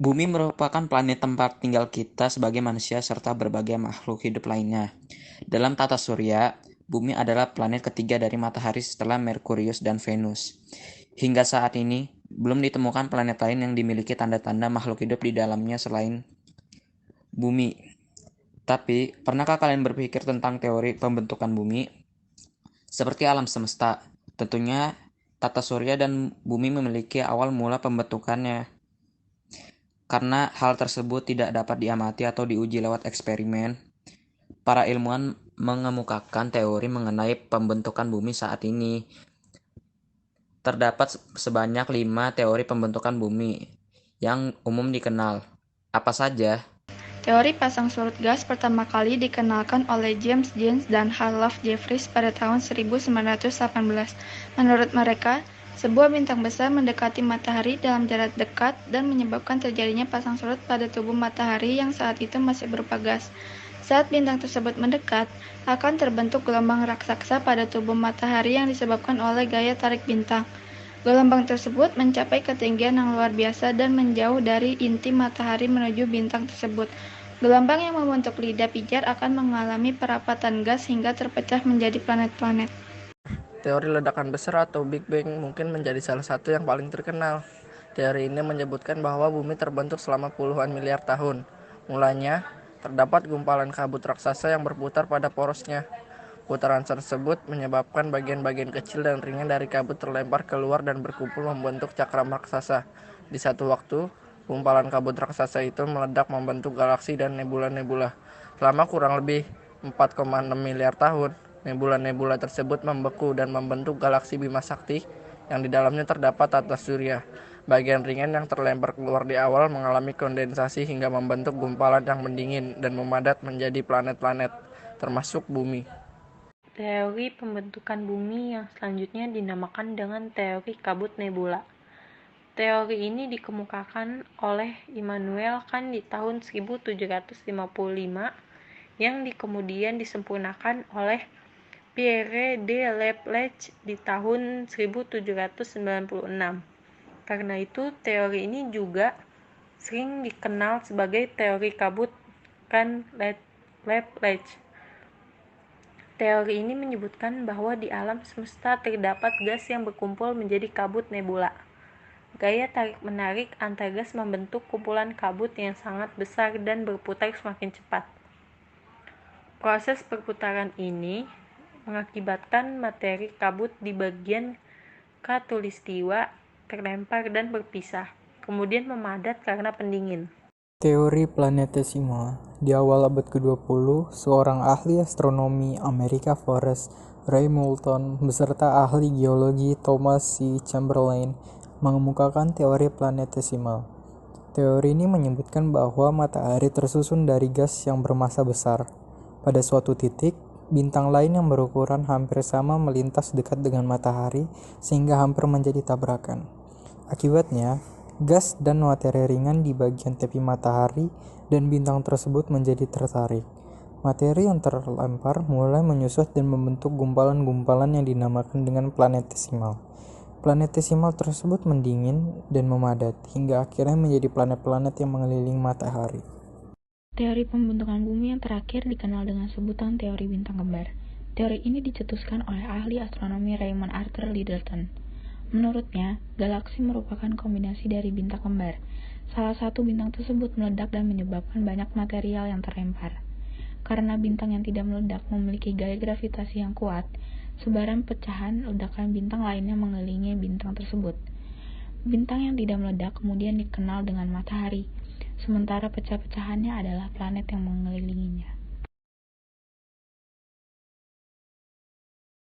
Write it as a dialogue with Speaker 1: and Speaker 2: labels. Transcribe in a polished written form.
Speaker 1: Bumi merupakan planet tempat tinggal kita sebagai manusia serta berbagai makhluk hidup lainnya. Dalam tata surya, Bumi adalah planet ketiga dari matahari setelah Merkurius dan Venus. Hingga saat ini, belum ditemukan planet lain yang dimiliki tanda-tanda makhluk hidup di dalamnya selain Bumi. Tapi, pernahkah kalian berpikir tentang teori pembentukan Bumi? Seperti alam semesta, tentunya tata surya dan Bumi memiliki awal mula pembentukannya. Karena hal tersebut tidak dapat diamati atau diuji lewat eksperimen, para ilmuwan mengemukakan teori mengenai pembentukan bumi saat ini. Terdapat sebanyak 5 teori pembentukan bumi yang umum dikenal. Apa saja?
Speaker 2: Teori pasang surut gas pertama kali dikenalkan oleh James Jeans dan Harlow Jeffreys pada tahun 1918. Menurut mereka, sebuah bintang besar mendekati matahari dalam jarak dekat dan menyebabkan terjadinya pasang surut pada tubuh matahari yang saat itu masih berupa gas. Saat bintang tersebut mendekat, akan terbentuk gelombang raksasa pada tubuh matahari yang disebabkan oleh gaya tarik bintang. Gelombang tersebut mencapai ketinggian yang luar biasa dan menjauh dari inti matahari menuju bintang tersebut. Gelombang yang membentuk lidah pijar akan mengalami perapatan gas hingga terpecah menjadi planet-planet.
Speaker 3: Teori ledakan besar atau Big Bang mungkin menjadi salah satu yang paling terkenal. Teori ini menyebutkan bahwa bumi terbentuk selama puluhan miliar tahun. Mulanya, terdapat gumpalan kabut raksasa yang berputar pada porosnya. Putaran tersebut menyebabkan bagian-bagian kecil dan ringan dari kabut terlempar keluar dan berkumpul membentuk cakram raksasa. Di satu waktu, gumpalan kabut raksasa itu meledak membentuk galaksi dan nebula-nebula. Selama kurang lebih 4,6 miliar tahun, nebula-nebula tersebut membeku dan membentuk galaksi Bima Sakti yang di dalamnya terdapat tata surya. Bagian ringan yang terlempar keluar di awal mengalami kondensasi hingga membentuk gumpalan yang mendingin dan memadat menjadi planet-planet, termasuk bumi.
Speaker 4: Teori pembentukan bumi yang selanjutnya dinamakan dengan teori kabut nebula. Teori ini dikemukakan oleh Immanuel Kant di tahun 1755 yang kemudian disempurnakan oleh Pierre de Laplace di tahun 1796. Karena itu, teori ini juga sering dikenal sebagai teori kabut Kant-Laplace. Teori ini menyebutkan bahwa di alam semesta terdapat gas yang berkumpul menjadi kabut nebula. Gaya tarik-menarik antar gas membentuk kumpulan kabut yang sangat besar dan berputar semakin cepat. Proses perputaran ini mengakibatkan materi kabut di bagian khatulistiwa terlempar dan berpisah, kemudian memadat karena pendingin.
Speaker 5: Teori planetesimal. Di awal abad ke-20, seorang ahli astronomi Amerika Forrest Ray Moulton beserta ahli geologi Thomas C. Chamberlain mengemukakan teori planetesimal. Teori ini menyebutkan bahwa matahari tersusun dari gas yang bermassa besar. Pada suatu titik, bintang lain yang berukuran hampir sama melintas dekat dengan matahari sehingga hampir menjadi tabrakan. Akibatnya, gas dan materi ringan di bagian tepi matahari dan bintang tersebut menjadi tertarik. Materi yang terlempar mulai menyusut dan membentuk gumpalan-gumpalan yang dinamakan dengan planetesimal. Planetesimal tersebut mendingin dan memadat hingga akhirnya menjadi planet-planet yang mengelilingi matahari.
Speaker 2: Teori pembentukan bumi yang terakhir dikenal dengan sebutan teori bintang kembar. Teori ini dicetuskan oleh ahli astronomi Raymond Arthur Lyttelton. Menurutnya, galaksi merupakan kombinasi dari bintang kembar. Salah satu bintang tersebut meledak dan menyebabkan banyak material yang terlempar. Karena bintang yang tidak meledak memiliki gaya gravitasi yang kuat, sebaran pecahan ledakan bintang lainnya mengelilingi bintang tersebut. Bintang yang tidak meledak kemudian dikenal dengan matahari, sementara pecah-pecahannya adalah planet yang mengelilinginya.